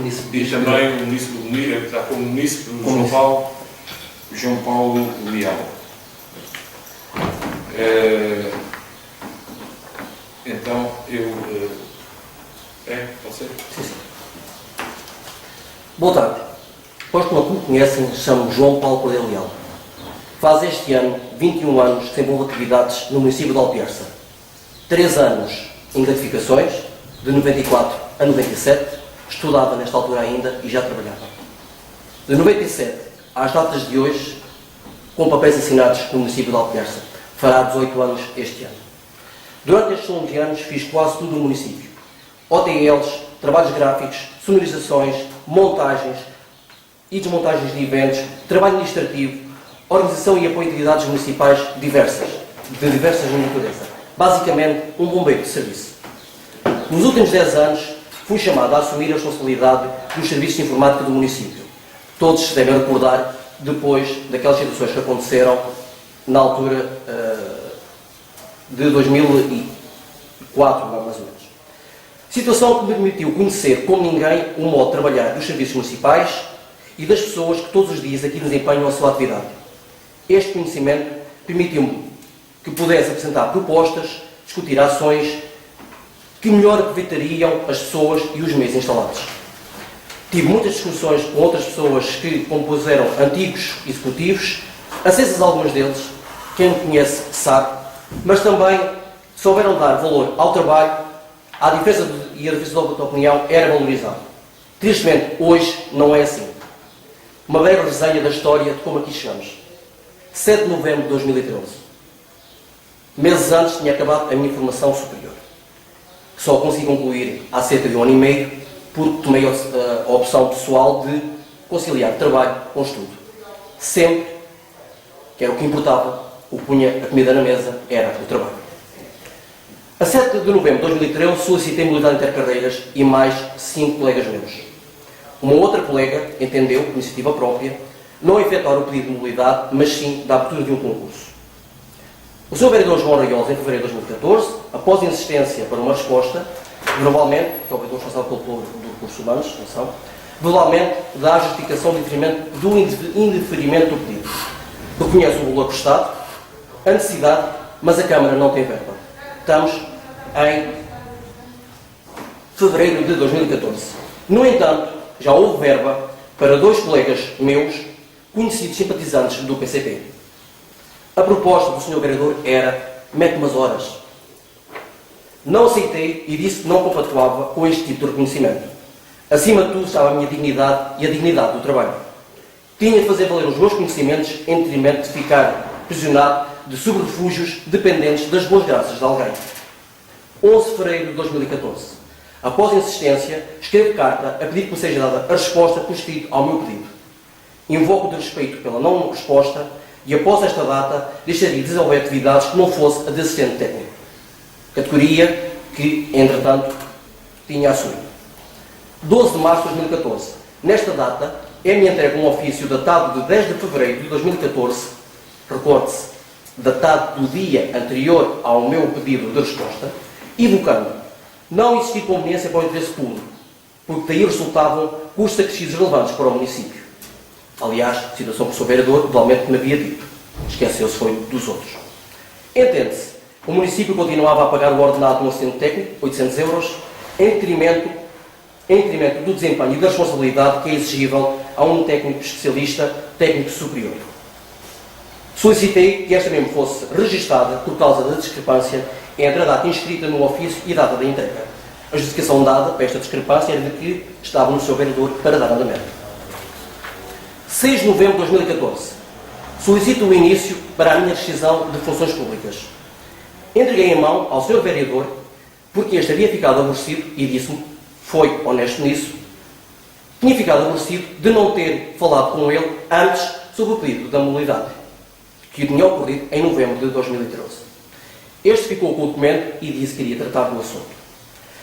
município. E também o município de Munir, está como município João Paulo Leal. Então, pode ser? Sim, sim. Boa tarde. Pois que não me conhecem, chamo João Paulo Cordeiro Leal. Faz este ano 21 anos que desenvolvo atividades no município de Alpiarça. 3 anos em gratificações, de 94 a 97, estudava nesta altura ainda e já trabalhava. De 97 às datas de hoje, com papéis assinados no município de Alpiarça, fará 18 anos este ano. Durante estes 11 anos fiz quase tudo no município. OTLs, trabalhos gráficos, sonorizações, montagens e desmontagens de eventos, trabalho administrativo, organização e apoio de atividades municipais diversas, de diversas natureza. Basicamente, um bombeiro de serviço. Nos últimos 10 anos, fui chamado a assumir a responsabilidade dos serviços de informática do município. Todos se devem recordar, depois daquelas situações que aconteceram na altura de 2004, mais ou menos. Situação que me permitiu conhecer como ninguém o modo de trabalhar dos serviços municipais e das pessoas que todos os dias aqui desempenham a sua atividade. Este conhecimento permitiu-me que pudesse apresentar propostas, discutir ações que melhor aproveitariam as pessoas e os meios instalados. Tive muitas discussões com outras pessoas que compuseram antigos executivos, acessas alguns deles, quem me conhece sabe, mas também souberam dar valor ao trabalho, à defesa e a defesa da opinião era valorizado. Tristemente, hoje não é assim. Uma breve resenha da história de como aqui chegamos. 7 de novembro de 2013. Meses antes tinha acabado a minha formação superior. Só consegui concluir há cerca de 1 ano e meio, porque tomei a opção pessoal de conciliar trabalho com estudo. Sempre, que era o que importava, o que punha a comida na mesa, era o trabalho. A 7 de novembro de 2013 solicitei mobilidade intercarreiras e mais 5 colegas meus. Uma outra colega entendeu, por iniciativa própria, não efetuar o pedido de mobilidade, mas sim da abertura de um concurso. O Sr. Vereador João Raiolos, em fevereiro de 2014, após insistência para uma resposta, verbalmente, que é o vereador responsável pelo do recursos humanos, atenção, verbalmente dá a justificação do indeferimento do pedido. Reconhece o valor prestado, a necessidade, mas a Câmara não tem verba. Estamos em fevereiro de 2014. No entanto, já houve verba para 2 colegas meus, conhecidos simpatizantes do PCP. A proposta do Sr. Vereador era: mete umas horas. Não aceitei e disse que não compactuava com este tipo de reconhecimento. Acima de tudo estava a minha dignidade e a dignidade do trabalho. Tinha de fazer valer os meus conhecimentos em detrimento de ficar prisionado de subrefúgios dependentes das boas graças de alguém. 11 de fevereiro de 2014. Após a insistência, escrevo carta a pedir que me seja dada a resposta por escrito ao meu pedido. Invoco de respeito pela não resposta e, após esta data, deixaria de desenvolver atividades que não fosse a de assistente técnico. Categoria que, entretanto, tinha assumido. 12 de março de 2014. Nesta data, é-me entregue um ofício datado de 10 de fevereiro de 2014, recorde-se, datado do dia anterior ao meu pedido de resposta, evocando não existir conveniência para o interesse público, porque daí resultavam custos acrescidos relevantes para o município. Aliás, situação que o Sr. Vereador provavelmente me havia dito. Esqueceu-se foi dos outros. Entende-se, o município continuava a pagar o ordenado de um assistente técnico, 800 euros, em detrimento do desempenho e da responsabilidade que é exigível a um técnico especialista, técnico superior. Solicitei que esta mesmo fosse registada por causa da discrepância entre a data inscrita no ofício e a data da entrega. A justificação dada para esta discrepância era de que estava no Sr. Vereador para dar andamento. 6 de novembro de 2014. Solicito o início para a minha rescisão de funções públicas. Entreguei em mão ao Sr. Vereador, porque este havia ficado aborrecido e disse-me, foi honesto nisso, tinha ficado aborrecido de não ter falado com ele antes sobre o pedido da mobilidade, que tinha ocorrido em novembro de 2013. Este ficou com o documento e disse que iria tratar do assunto.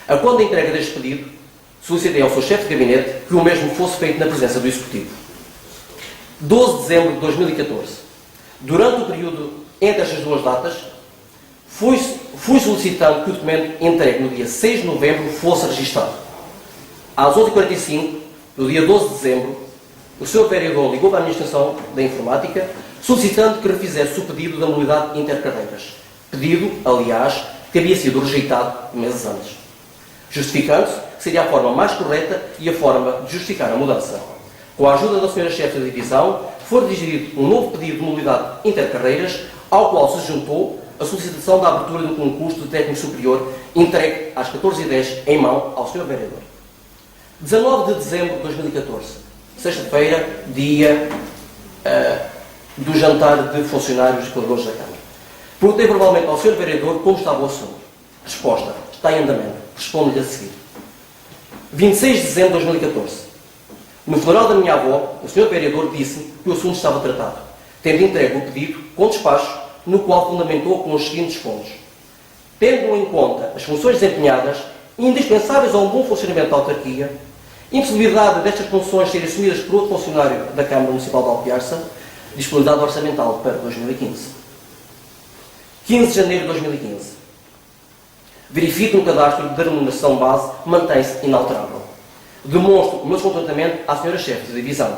A quando da entrega deste pedido, solicitei ao seu chefe de gabinete que o mesmo fosse feito na presença do Executivo. 12 de dezembro de 2014. Durante o período entre estas duas datas, fui solicitando que o documento entregue no dia 6 de novembro fosse registado. Às 11h45, no dia 12 de dezembro, o Sr. Vereador ligou para a Administração da Informática solicitando que refizesse o pedido da modalidade intercarreiras. Pedido, aliás, que havia sido rejeitado meses antes. Justificando-se que seria a forma mais correta e a forma de justificar a mudança. Com a ajuda da Sra. Chefe da Divisão, foi dirigido um novo pedido de modalidade intercarreiras, ao qual se juntou a solicitação da abertura do concurso de técnico superior entregue às 14h10 em mão ao Sr. Vereador. 19 de dezembro de 2014, sexta-feira, dia do jantar de funcionários e colaboradores da Câmara. Perguntei verbalmente ao Sr. Vereador como estava o assunto. Resposta: está em andamento. Respondo-lhe a seguir. 26 de dezembro de 2014. No funeral da minha avó, o Sr. Vereador disse-me que o assunto estava tratado, tendo entregue o pedido com despacho, no qual fundamentou com os seguintes pontos. Tendo em conta as funções desempenhadas, indispensáveis a um bom funcionamento da autarquia, impossibilidade destas funções serem assumidas por outro funcionário da Câmara Municipal de Alpiarça, disponibilidade orçamental para 2015. 15 de janeiro de 2015. Verifico no cadastro de remuneração base, mantém-se inalterável. Demonstro o meu descontentamento à Sra. Chefe de Divisão.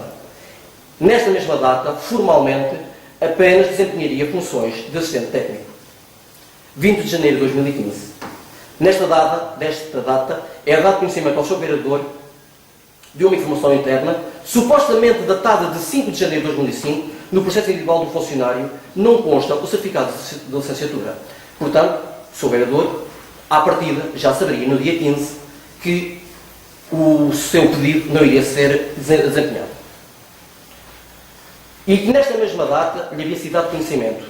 Nesta mesma data, formalmente, apenas desempenharia funções de assistente técnico. 20 de janeiro de 2015. Desta data, é dado conhecimento ao Sr. Vereador de uma informação interna, supostamente datada de 5 de janeiro de 2005, no processo individual do funcionário, não consta o certificado de licenciatura. Portanto, Sr. Vereador, à partida, já saberia no dia 15 que o seu pedido não iria ser desempenhado. E que nesta mesma data lhe havia sido dado conhecimento,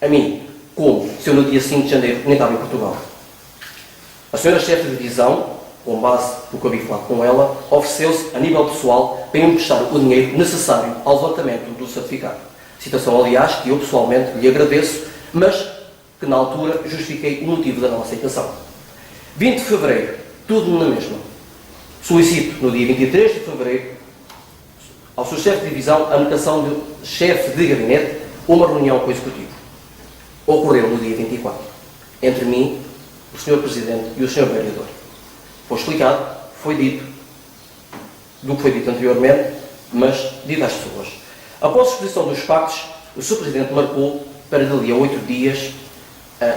a mim, como se eu no dia 5 de janeiro nem estava em Portugal. A Sra. Chefe de Divisão, com base no que eu havia falado com ela, ofereceu-se, a nível pessoal, para me emprestar o dinheiro necessário ao levantamento do certificado. Situação, aliás, que eu pessoalmente lhe agradeço, mas que na altura justifiquei o motivo da não aceitação. 20 de fevereiro, tudo na mesma. Solicito, no dia 23 de fevereiro, ao seu chefe de divisão a anotação de chefe de gabinete uma reunião com o Executivo. Ocorreu no dia 24, entre mim, o Sr. Presidente e o Sr. Vereador. Foi explicado, foi dito, do que foi dito anteriormente, mas dito às pessoas. Após a exposição dos factos, o Sr. Presidente marcou para dali a 8 dias,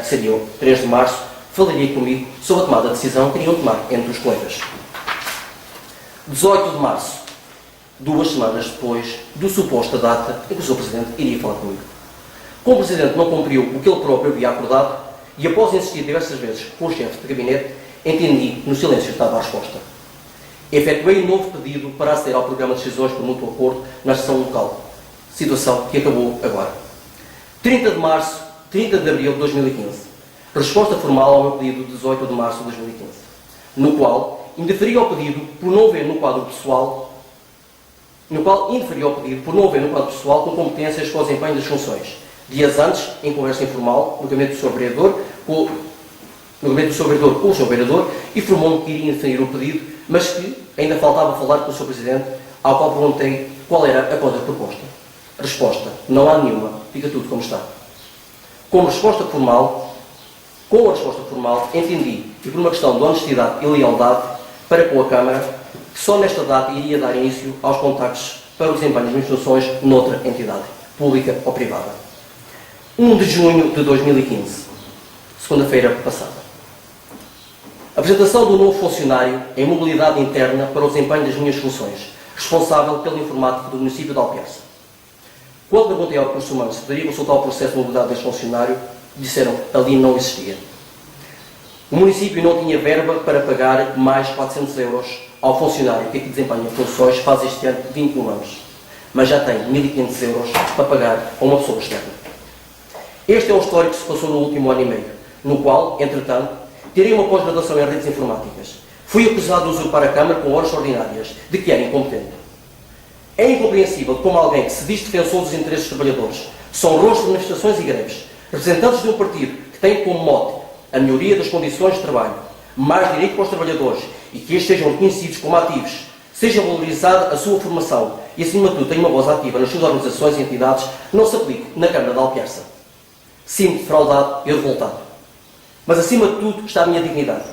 seria 3 de março, falaria comigo sobre a tomada de decisão que iriam tomar entre os colegas. 18 de março, 2 semanas depois do suposta data em que o Sr. Presidente iria falar comigo. Como o Presidente não cumpriu o que ele próprio havia acordado, e após insistir diversas vezes com o chefe de gabinete, entendi no silêncio estava a resposta. Efetuei um novo pedido para aceder ao programa de decisões por mútuo acordo na sessão local. Situação que acabou agora. 30 de abril de 2015. Resposta formal ao meu pedido de 18 de março de 2015, no qual indeferi ao pedido por não haver no quadro pessoal com competências para o desempenho das funções. Dias antes, em conversa informal, no gabinete do Sr. Vereador, com o Sr. Vereador, informou-me que iria indefinir o pedido, mas que ainda faltava falar com o Sr. Presidente, ao qual perguntei qual era a contra-proposta. Resposta: não há nenhuma, fica tudo como está. Com a resposta formal, entendi, e por uma questão de honestidade e lealdade para com a Câmara, que só nesta data iria dar início aos contactos para o desempenho das minhas funções noutra entidade, pública ou privada. 1 de junho de 2015, segunda-feira passada. Apresentação do novo funcionário em mobilidade interna para o desempenho das minhas funções, responsável pela informática do município de Alpiarça. Quando perguntei ao recurso humano se poderia consultar o processo de mobilidade deste funcionário, disseram que ali não existia. O município não tinha verba para pagar mais 400 euros ao funcionário que aqui desempenha funções faz este ano 21 anos, mas já tem 1.500 euros para pagar a uma pessoa externa. Este é um histórico que se passou no último ano e meio, no qual, entretanto, tirei uma pós-graduação em redes informáticas. Fui acusado de usurpar a Câmara com horas ordinárias, de que era incompetente. É incompreensível como alguém que se diz defensor dos interesses dos trabalhadores, são rostos de manifestações e greves, representantes de um partido que tem como mote a melhoria das condições de trabalho, mais direito para os trabalhadores e que estes sejam reconhecidos como ativos, seja valorizada a sua formação e, acima de tudo, tenha uma voz ativa nas suas organizações e entidades, não se aplique na Câmara de Alpiarça. Sinto defraudado e revoltado. Mas, acima de tudo, está a minha dignidade.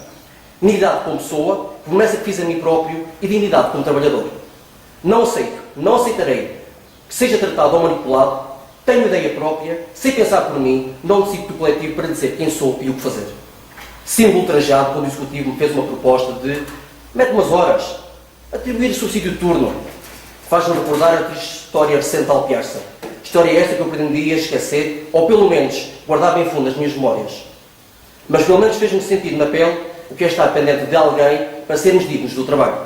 Dignidade como pessoa, promessa que fiz a mim próprio e dignidade como trabalhador. Não aceito, não aceitarei que seja tratado ou manipulado. Tenho ideia própria, sei pensar por mim, não decido do coletivo para dizer quem sou e o que fazer. Sinto-me ultrajado quando o Executivo me fez uma proposta de mete umas horas, atribuir subsídio de turno. Faz-me recordar a triste história recente de Alpiarça. História esta que eu pretendia esquecer, ou pelo menos guardar bem fundo nas minhas memórias. Mas pelo menos fez-me sentir na pele o que é estar pendente de alguém para sermos dignos do trabalho.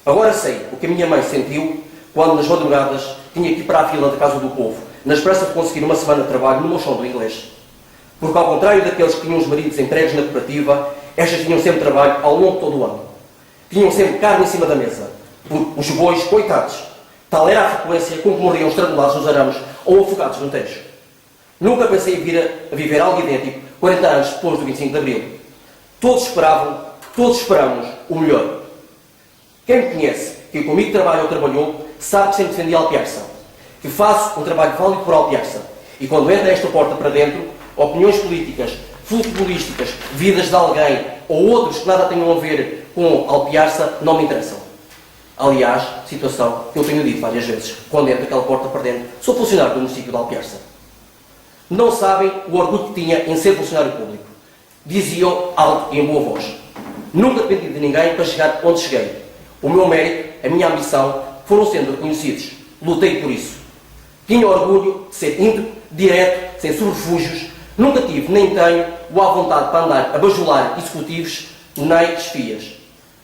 Agora sei o que a minha mãe sentiu quando, nas madrugadas, tinha que ir para a fila da Casa do Povo, na esperança de conseguir uma semana de trabalho no meu chão do inglês. Porque, ao contrário daqueles que tinham os maridos entregues na cooperativa, estas tinham sempre trabalho ao longo de todo o ano. Tinham sempre carne em cima da mesa. Porque os bois, coitados, tal era a frequência com que morriam estrangulados nos arames ou afogados no Tejo. Nunca pensei em vir a viver algo idêntico 40 anos depois do 25 de Abril. Todos esperamos o melhor. Quem me conhece, quem comigo trabalha ou trabalhou, sabe que sempre defendi Alpiarça. Que faço um trabalho válido por Alpiarça. E quando entra esta porta para dentro, opiniões políticas, futebolísticas, vidas de alguém ou outros que nada tenham a ver com Alpiarça não me interessam. Aliás, situação que eu tenho dito várias vezes, quando entro aquela porta para dentro, sou funcionário do município de Alpiarça. Não sabem o orgulho que tinha em ser funcionário público. Dizia-o alto e em boa voz. Nunca dependi de ninguém para chegar onde cheguei. O meu mérito, a minha ambição, foram sendo reconhecidos. Lutei por isso. Tinha orgulho de ser íntegro, direto, sem subterfúgios. Nunca tive, nem tenho, o à vontade para andar a bajular executivos, nem espias.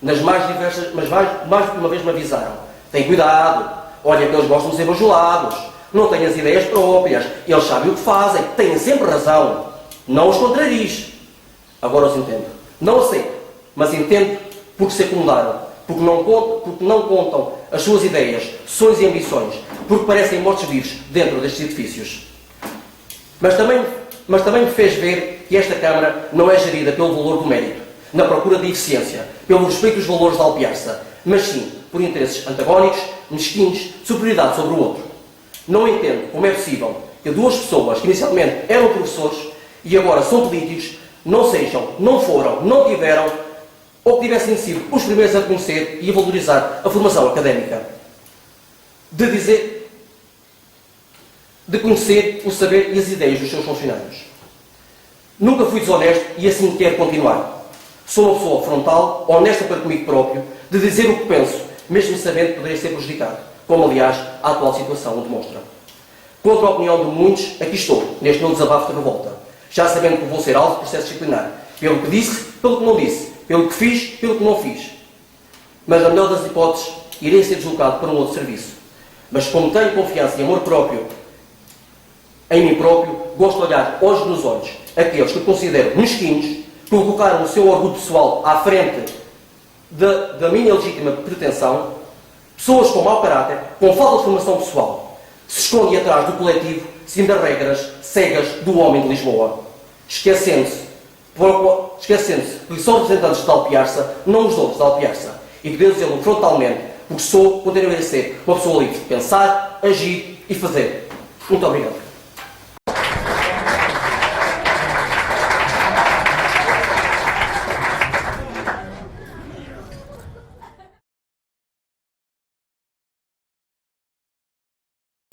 Nas mais diversas, mas mais do que uma vez me avisaram. Tem cuidado, olha que eles gostam de ser bajulados. Não têm as ideias próprias, eles sabem o que fazem, têm sempre razão. Não os contraries. Agora os entendo. Não aceito, mas entendo porque se acomodaram, porque não contam as suas ideias, sonhos e ambições, porque parecem mortos-vivos dentro destes edifícios. Mas também me fez ver que esta Câmara não é gerida pelo valor do mérito, na procura de eficiência, pelo respeito dos valores da Alpiarça, mas sim por interesses antagónicos, mesquinhos, de superioridade sobre o outro. Não entendo como é possível que duas pessoas que inicialmente eram professores e agora são políticos não sejam, não foram, não tiveram ou que tivessem sido os primeiros a conhecer e a valorizar a formação académica. De conhecer o saber e as ideias dos seus funcionários. Nunca fui desonesto e assim quero continuar. Sou uma pessoa frontal, honesta para comigo próprio, de dizer o que penso, mesmo sabendo que poderia ser prejudicado, como aliás a atual situação o demonstra. Contra a opinião de muitos, aqui estou, neste meu desabafo de revolta, já sabendo que vou ser alvo de processo disciplinar, pelo que disse, pelo que não disse, pelo que fiz, pelo que não fiz. Mas, na melhor das hipóteses, irei ser deslocado para um outro serviço. Mas, como tenho confiança e amor próprio em mim próprio, gosto de olhar olhos nos olhos aqueles que considero mesquinhos, que colocaram o seu orgulho pessoal à frente da minha legítima pretensão, pessoas com mau caráter, com falta de formação pessoal, se escondem atrás do coletivo, seguindo as regras cegas do homem de Lisboa, esquecendo-se que são representantes de Alpiarça, não os donos de Alpiarça, e que devo dizê-lo frontalmente, porque continuarei a ser uma pessoa livre de pensar, agir e fazer. Muito obrigado.